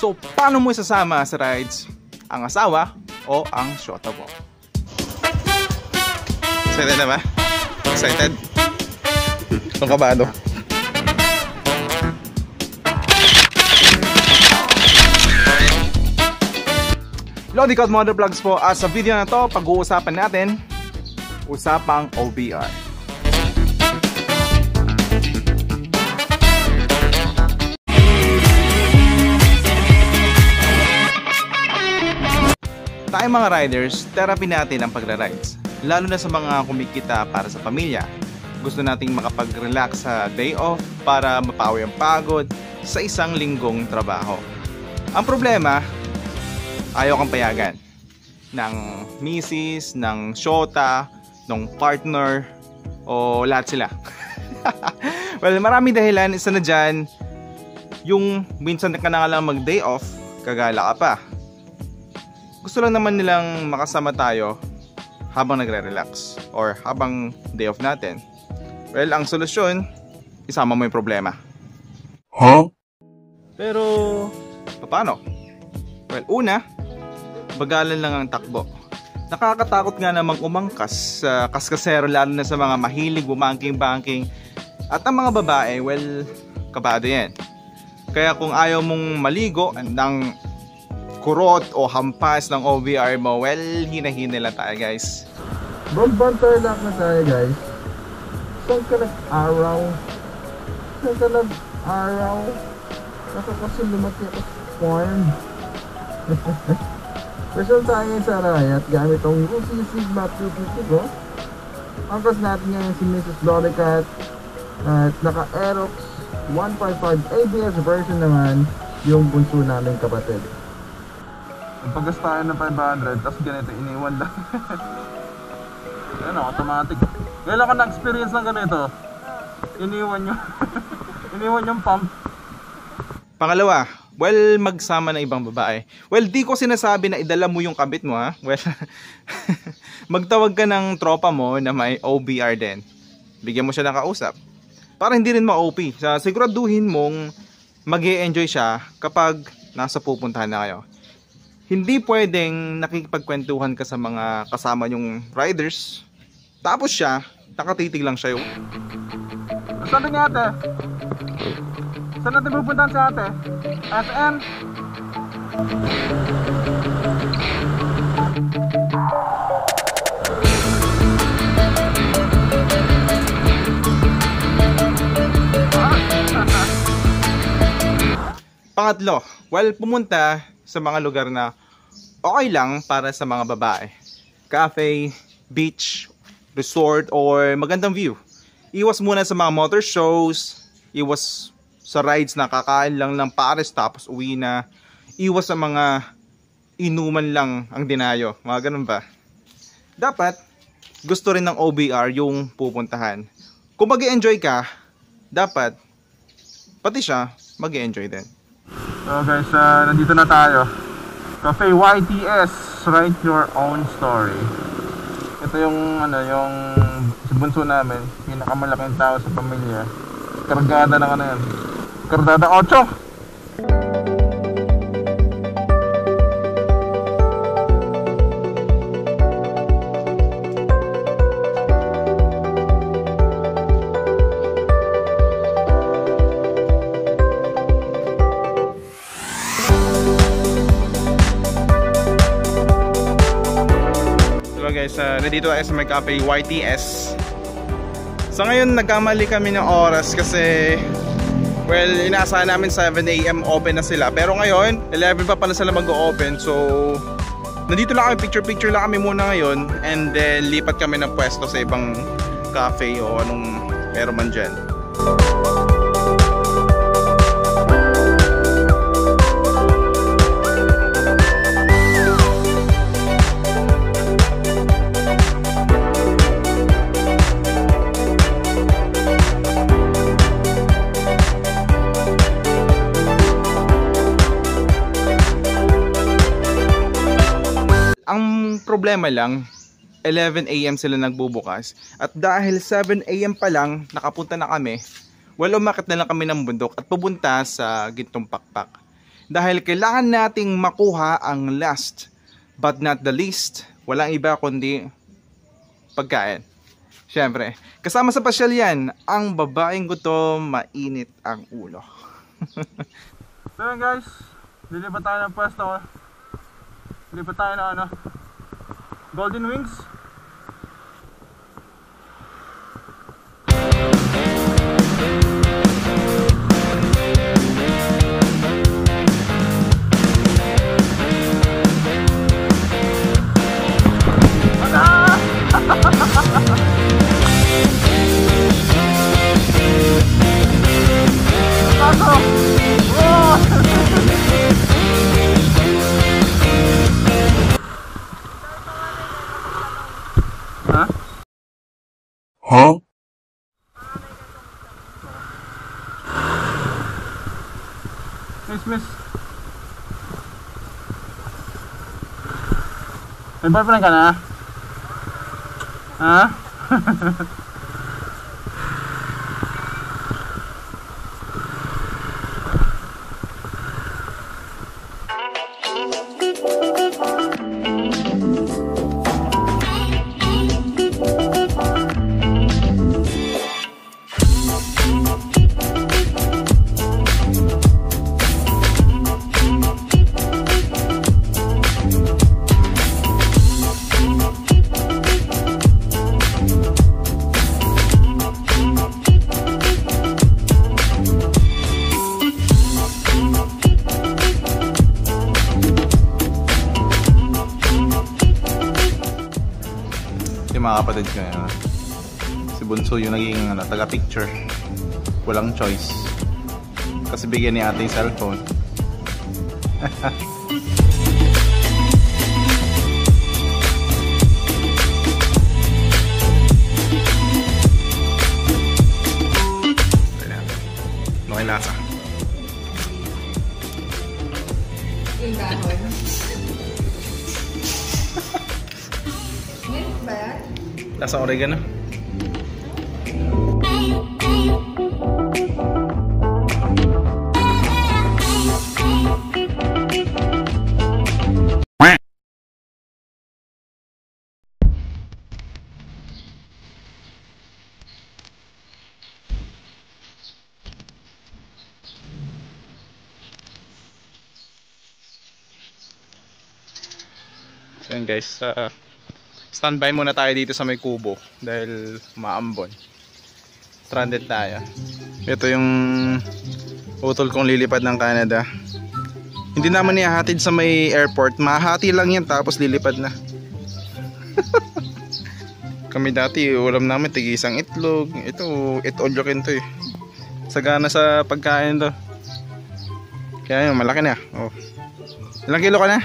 So, paano mo isasama sa rides ang asawa o ang shota mo? Excited na ba? Excited? Ang kabado. Lodi Cloud Motor Vlogs po. Sa video na to, pag-uusapan natin usapang OBR. Tayo mga riders, therapy natin ang pagra-rides. Lalo na sa mga kumikita para sa pamilya. Gusto nating makapag-relax sa day off para mapawi ang pagod sa isang linggong trabaho. Ang problema, ayaw kang payagan ng misis, ng shota, ng partner, o lahat sila. Well, maraming dahilan. Isa na dyan, yung minsan ka na lang mag-day off, kagala ka pa. Gusto lang naman nilang makasama tayo habang nagre-relax or habang day off natin. Well, ang solusyon, isama mo yung problema. Huh? Pero, paano? Well, una, bagalan lang ang takbo. Nakakatakot nga namang umangkas sa kaskasero, lalo na sa mga mahilig bumangking-bangking. At ang mga babae, well, kabado yan. Kaya kung ayaw mong maligo ng kurot o hampas ng OBR mo, well, hina-hina lang tayo, guys. Bumbantar lang na tayo, guys. Saan ka nag-araw? Saan ka nag-araw? Nakakasi lumaki ako sa farm. Special tayo sa Riot gamit ang Rusi Sigma 250 ko. Angkas natin ngayon si Mrs. Lodicat at naka-Aerox 155 ABS version naman yung bunso namin kapatid. Pagkas tayo ng 500 tapos ganito iniwan lang. Yan o, automatic. Kailan ka na-experience ng ganito? Iniwan nyo. Iniwan yung pump. Pangalawa, well, magsama ng ibang babae. Well, di ko sinasabi na idala mo yung kabit mo, ha? Well, magtawag ka ng tropa mo na may OBR din. Bigyan mo siya ng kausap. Para hindi rin ma-OP. Siguraduhin mong mag-e-enjoy siya kapag nasa pupuntahan na kayo. Hindi pwedeng nakikipagkwentuhan ka sa mga kasama yung riders. Tapos siya, nakatitig lang siya yung... Sabi niya ate, saan natin pupuntahan si ate? SM? Pangatlo, well, pumunta sa mga lugar na okay lang para sa mga babae. Cafe, beach, resort, or magandang view. Iwas muna sa mga motor shows, iwas sa rides na kakain lang ng pares tapos uwi na. Iwas sa mga inuman lang ang dinayo. Mga ganun ba? Dapat, gusto rin ng OBR yung pupuntahan. Kung mag-e-enjoy ka, dapat, pati siya, mag-e-enjoy din. So guys, nandito na tayo. Cafe YTS, write your own story. Ito yung yung bunso namin, pinakamalaking tao sa pamilya. Kargada ng yan. Kargada 8. Guys, nandito tayo sa may cafe YTS. So ngayon nagkamali kami ng oras kasi well, inaasahan namin 7 AM open na sila, pero ngayon 11 pa pala sila mag-o-open. So nandito lang kami, picture lang kami muna ngayon, and then lipat kami ng pwesto sa ibang cafe o anong meron man dyan. Ang problema lang, 11 AM sila nagbubukas. At dahil 7 AM pa lang, nakapunta na kami. Well, umakit na lang kami ng bundok at pupunta sa Gintong Pakpak. Dahil kailangan nating makuha ang last but not the least. Walang iba kundi pagkain. Siyempre, kasama sa pasyal yan, ang babaeng gutom, mainit ang ulo. So yun guys, lilipat tayo ng pwesto. Lilipat tayo ng Golden Wings. Huh? Miss. May boyfriend ka na? Ha? Mga kapatid ko yun, si Bunso yung naging taga-picture. Walang choice kasi bigyan ni ate yung cellphone. Ano kayo lasa? Yung dahon. Meron ba yan? Lasa oregano. So yun guys, standby muna tayo dito sa may kubo dahil maambon. Stranded tayo. Ito yung utol kong lilipad ng Canada. Hindi naman ihahatid sa may airport. Mahati lang yan tapos lilipad na. Kami dati ulam namin tig-isang itlog. Ito itlog to eh. Sagana sa pagkain to. Kaya yun, malaki na. Oh. Ilang kilo ka na?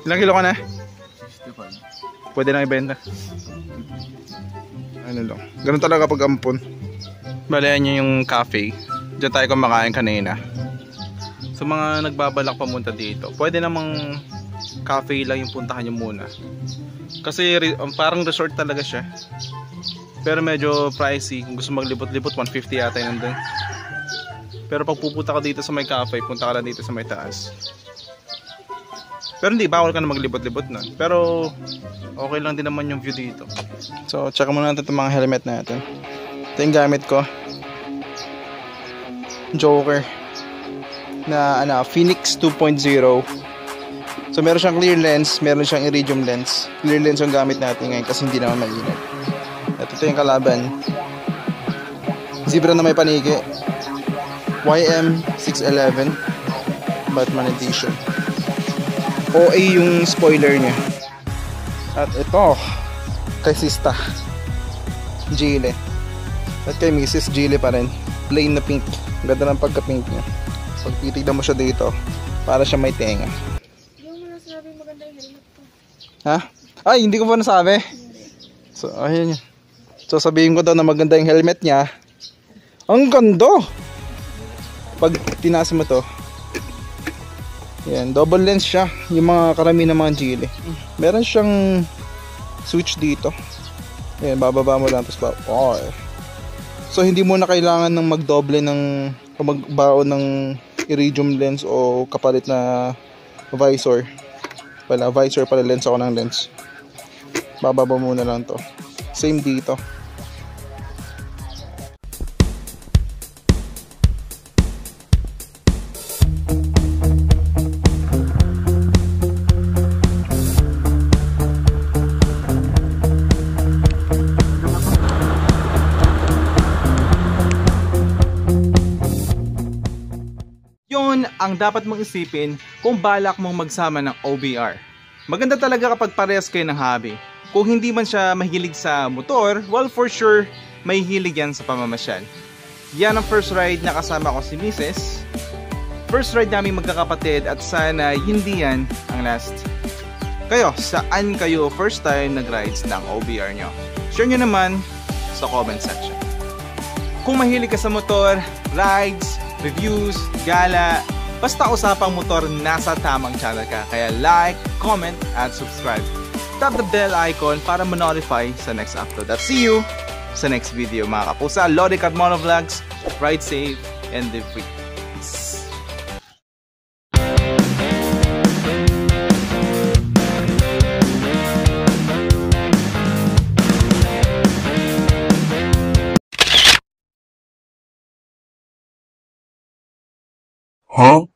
Ilang kilo ka na? Pwede nang ibenta. Ano lang. Ganun talaga pag ampon. Balayan nyo yung cafe. Diyan tayo kumakain kanina. Sa mga nagbabalak pamunta dito, pwede namang cafe lang yung puntahan nyo muna. Kasi parang resort talaga siya. Pero medyo pricey. Kung gusto maglipot-lipot, 150 yata yun nandun. Pero pag pupunta ka dito sa may cafe, punta ka lang dito sa may taas. Pero hindi, bawal ka na maglibot-libot na. Pero okay lang din naman yung view dito. So, check muna natin itong mga helmet natin. Ito yung gamit ko. Joker. Na Phoenix 2.0. So, meron siyang clear lens, meron siyang iridium lens. Clear lens yung gamit natin ngayon kasi hindi naman mainit. At ito yung kalaban. Zebra na may paniki. YM611. Batman edition. OA yung spoiler niya. At ito kay Sista Gile. At kay Mrs. Gile pa rin. Plain na pink. Ganda ng pagka-pink niya. Pag titignan mo siya dito, para siya may tenga. Yung mo nasabi maganda yung helmet ko. Ha? Ay, hindi ko pa nasabi. So, ayun yun. So, sabihin ko daw na maganda yung helmet niya. Ang ganda! Pag tinaas mo to, yan, double lens siya. Yung mga karami ng mga Gile. Meron siyang switch dito. Yan, bababa mo lang. Tapos So, hindi mo na kailangan ng magdoble ng magbaon ng iridium lens o kapalit na visor. Visor pala, lens ako ng lens. Bababa muna lang to. Same dito. Yun ang dapat mong isipin kung balak mong magsama ng OBR. Maganda talaga kapag parehas kayo ng hobby. Kung hindi man siya mahilig sa motor, well for sure, may hilig yan sa pamamasyal. Yan ang first ride na kasama ko si Mrs. First ride namin magkakapatid at sana hindi yan ang last. Kayo, saan kayo first time nag-rides ng OBR nyo? Share nyo naman sa comment section. Kung mahilig ka sa motor, rides, reviews, gala, basta usapang motor, nasa tamang channel ka. Kaya like, comment, at subscribe. Tap the bell icon para ma-notify sa next upload. At see you sa next video mga kapusa. Lodicat Monovlogs, ride safe and live free. Peace. Huh?